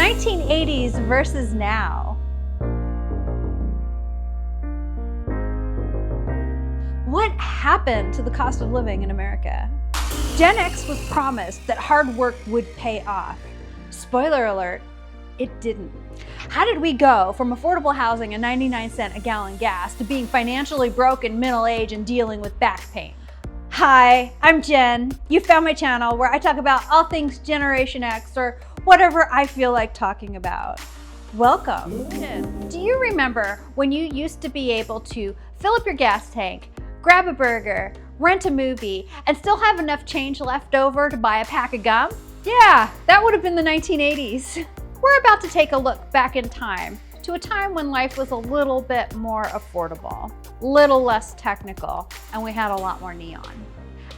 1980s versus now. What happened to the cost of living in America? Gen X was promised that hard work would pay off. Spoiler alert, it didn't. How did we go from affordable housing and 99-cent a gallon gas to being financially broke in middle age and dealing with back pain? Hi, I'm Jen. You found my channel where I talk about all things Generation X or whatever I feel like talking about. Welcome. Do you remember when you used to be able to fill up your gas tank, grab a burger, rent a movie, and still have enough change left over to buy a pack of gum? Yeah, that would have been the 1980s. We're about to take a look back in time to a time when life was a little bit more affordable, little less technical, and we had a lot more neon.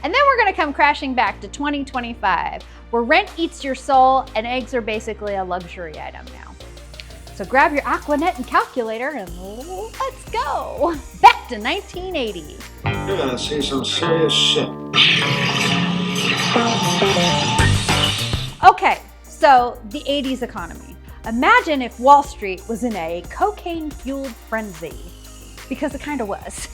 And then we're gonna come crashing back to 2025, where rent eats your soul and eggs are basically a luxury item now. So grab your Aquanet and calculator and let's go. Back to 1980. You're gonna see some serious shit. Okay, so the 80s economy. Imagine if Wall Street was in a cocaine-fueled frenzy, because it kind of was.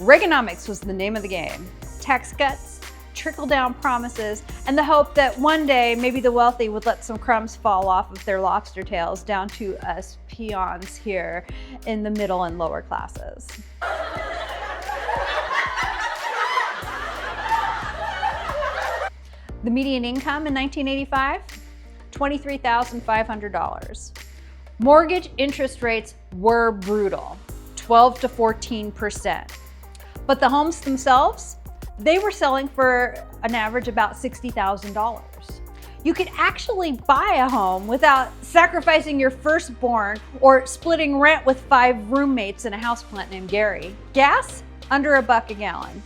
Reaganomics was the name of the game. Tax cuts, trickle-down promises, and the hope that one day maybe the wealthy would let some crumbs fall off of their lobster tails down to us peons here in the middle and lower classes. The median income in 1985, $23,500. Mortgage interest rates were brutal, 12 to 14%. But the homes themselves, they were selling for an average about $60,000. You could actually buy a home without sacrificing your firstborn or splitting rent with 5 roommates in a houseplant named Gary. Gas, under $1 a gallon.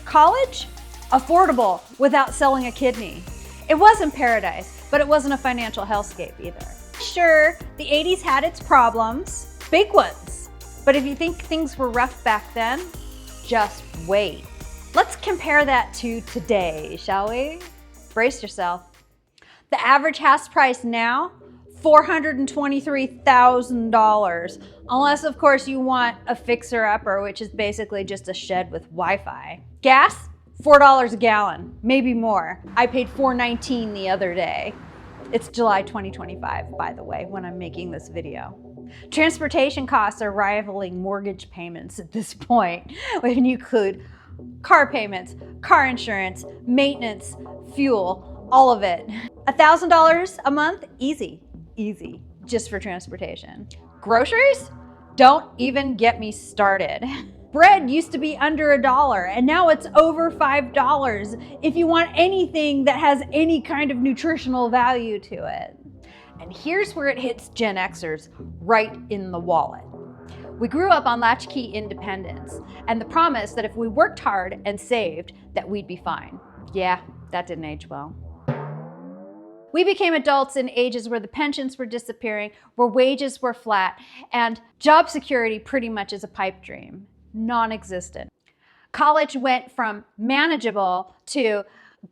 College, affordable without selling a kidney. It wasn't paradise, but it wasn't a financial hellscape either. Sure, the 80s had its problems, big ones. But if you think things were rough back then, just wait. Let's compare that to today, shall we? Brace yourself. The average house price now, $423,000. Unless, of course, you want a fixer-upper, which is basically just a shed with Wi-Fi. Gas, $4 a gallon, maybe more. I paid $4.19 the other day. It's July 2025, by the way, when I'm making this video. Transportation costs are rivaling mortgage payments at this point, when you include car payments, car insurance, maintenance, fuel, all of it. $1,000 a month, easy, just for transportation. Groceries? Don't even get me started. Bread used to be under $1 and now it's over $5 if you want anything that has any kind of nutritional value to it. And here's where it hits Gen Xers right in the wallet. We grew up on latchkey independence and the promise that if we worked hard and saved, that we'd be fine. Yeah, that didn't age well. We became adults in ages where the pensions were disappearing, where wages were flat, and job security pretty much is a pipe dream. Non-existent. College went from manageable to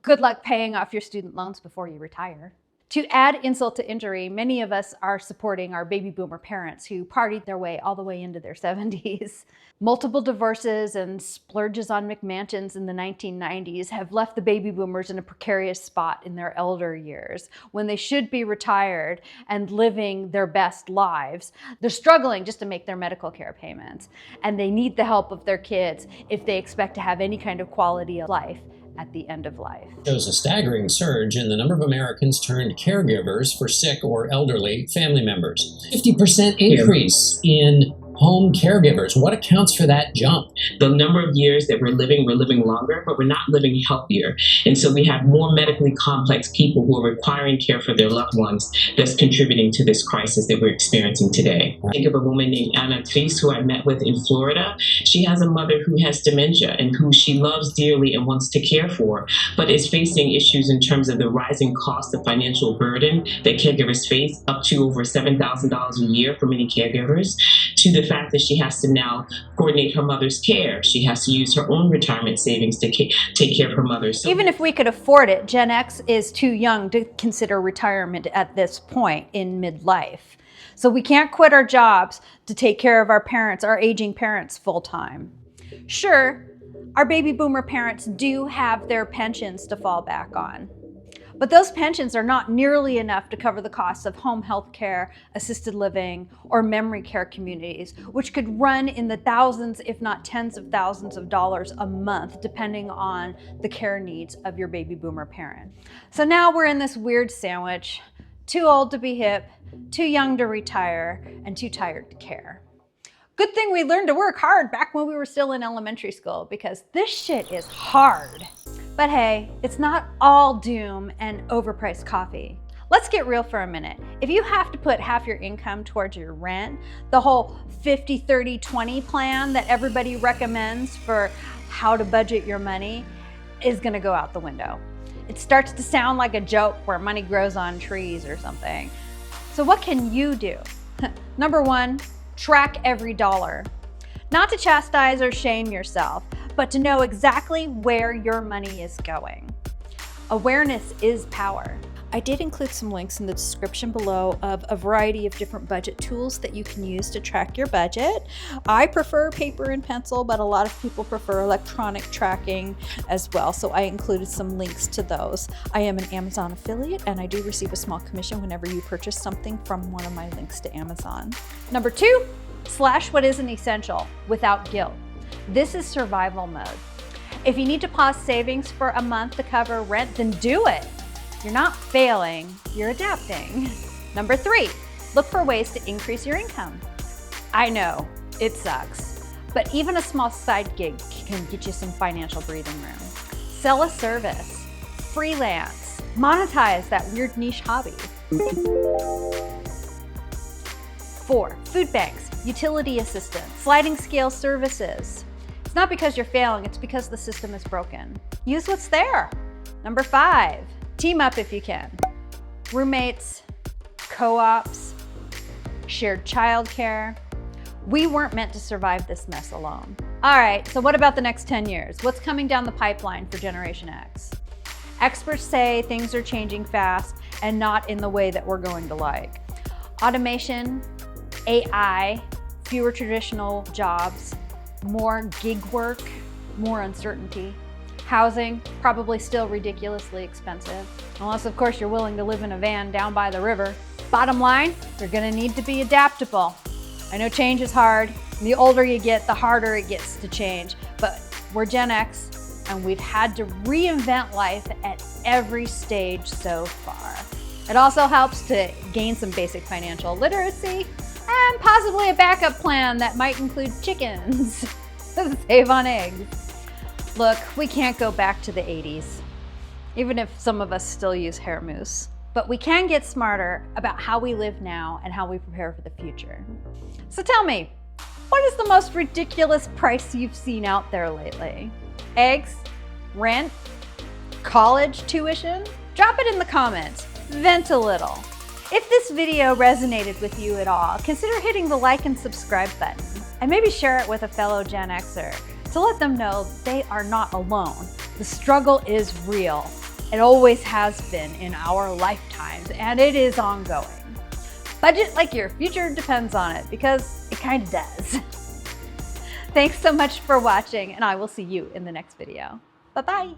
good luck paying off your student loans before you retire. To add insult to injury, many of us are supporting our baby boomer parents who partied their way all the way into their 70s. Multiple divorces and splurges on McMansions in the 1990s have left the baby boomers in a precarious spot in their elder years when they should be retired and living their best lives. They're struggling just to make their medical care payments, and they need the help of their kids if they expect to have any kind of quality of life at the end of life. Shows a staggering surge in the number of Americans turned caregivers for sick or elderly family members. 50% increase in home caregivers. What accounts for that jump? The number of years that we're living longer, but we're not living healthier. And so we have more medically complex people who are requiring care for their loved ones that's contributing to this crisis that we're experiencing today. Think of a woman named Ana Tris, who I met with in Florida. She has a mother who has dementia and who she loves dearly and wants to care for, but is facing issues in terms of the rising cost of financial burden that caregivers face, up to over $7,000 a year for many caregivers, to the fact that she has to now coordinate her mother's care. She has to use her own retirement savings to take care of her mother. So even if we could afford it, Gen X is too young to consider retirement at this point in midlife. So we can't quit our jobs to take care of our parents, our aging parents, full time. Sure, our baby boomer parents do have their pensions to fall back on. But those pensions are not nearly enough to cover the costs of home health care, assisted living, or memory care communities, which could run in the thousands, if not tens of thousands of dollars a month, depending on the care needs of your baby boomer parent. So now we're in this weird sandwich: too old to be hip, too young to retire, and too tired to care. Good thing we learned to work hard back when we were still in elementary school, because this shit is hard. But hey, it's not all doom and overpriced coffee. Let's get real for a minute. If you have to put half your income towards your rent, the whole 50-30-20 plan that everybody recommends for how to budget your money is gonna go out the window. It starts to sound like a joke where money grows on trees or something. So what can you do? Number one, track every dollar. Not to chastise or shame yourself, but to know exactly where your money is going. Awareness is power. I did include some links in the description below of a variety of different budget tools that you can use to track your budget. I prefer paper and pencil, but a lot of people prefer electronic tracking as well, so I included some links to those. I am an Amazon affiliate, and I do receive a small commission whenever you purchase something from one of my links to Amazon. Number two, slash what isn't essential without guilt. This is survival mode. If you need to pause savings for a month to cover rent, then do it. You're not failing, you're adapting. Number three, look for ways to increase your income. I know, it sucks, but even a small side gig can get you some financial breathing room. Sell a service, freelance, monetize that weird niche hobby. 4, food banks, utility assistance, sliding scale services. It's not because you're failing, it's because the system is broken. Use what's there. Number 5, team up if you can. Roommates, co-ops, shared childcare. We weren't meant to survive this mess alone. All right, so what about the next 10 years? What's coming down the pipeline for Generation X? Experts say things are changing fast and not in the way that we're going to like. Automation, AI, fewer traditional jobs, more gig work, more uncertainty. Housing, probably still ridiculously expensive, unless of course you're willing to live in a van down by the river. Bottom line, you're gonna need to be adaptable. I know change is hard. The older you get, the harder it gets to change, but we're Gen X and we've had to reinvent life at every stage so far. It also helps to gain some basic financial literacy and possibly a backup plan that might include chickens to save on eggs. Look, we can't go back to the 80s, even if some of us still use hair mousse. But we can get smarter about how we live now and how we prepare for the future. So tell me, what is the most ridiculous price you've seen out there lately? Eggs? Rent? College tuition? Drop it in the comments. Vent a little. If this video resonated with you at all, consider hitting the like and subscribe button, and maybe share it with a fellow Gen Xer to let them know they are not alone. The struggle is real. It always has been in our lifetimes, and it is ongoing. Budget like your future depends on it, because it kind of does. Thanks so much for watching, and I will see you in the next video. Bye-bye.